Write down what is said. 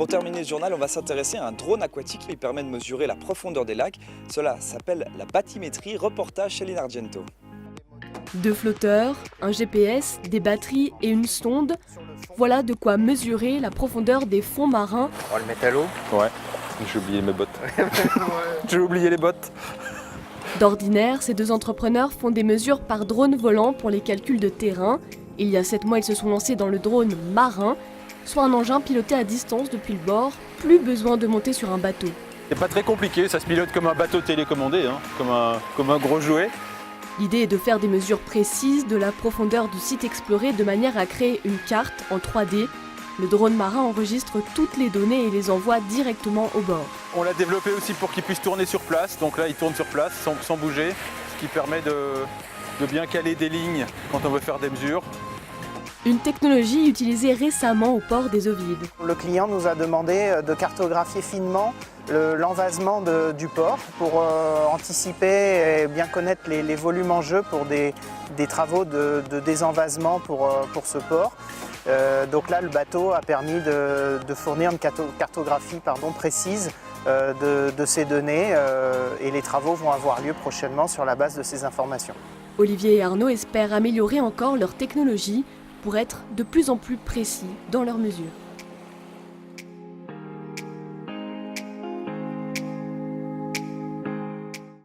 Pour terminer ce journal, on va s'intéresser à un drone aquatique qui permet de mesurer la profondeur des lacs. Cela s'appelle la bathymétrie. Reportage chez Argento. 2 flotteurs, un GPS, des batteries et une sonde. Voilà de quoi mesurer la profondeur des fonds marins. On va le mettre à l'eau. Ouais, j'ai oublié mes bottes. J'ai oublié les bottes. D'ordinaire, ces 2 entrepreneurs font des mesures par drone volant pour les calculs de terrain. Il y a 7 mois, ils se sont lancés dans le drone marin, soit un engin piloté à distance depuis le bord. Plus besoin de monter sur un bateau. C'est pas très compliqué, ça se pilote comme un bateau télécommandé, hein, comme un gros jouet. L'idée est de faire des mesures précises de la profondeur du site exploré de manière à créer une carte en 3D. Le drone marin enregistre toutes les données et les envoie directement au bord. On l'a développé aussi pour qu'il puisse tourner sur place, donc là il tourne sur place sans bouger, ce qui permet de bien caler des lignes quand on veut faire des mesures. Une technologie utilisée récemment au port des Eaux Vives. Le client nous a demandé de cartographier finement l'envasement du port pour anticiper et bien connaître les volumes en jeu pour des travaux de désenvasement pour ce port. Donc là, le bateau a permis de fournir une cartographie précise de ces données et les travaux vont avoir lieu prochainement sur la base de ces informations. Olivier et Arnaud espèrent améliorer encore leur technologie pour être de plus en plus précis dans leurs mesures.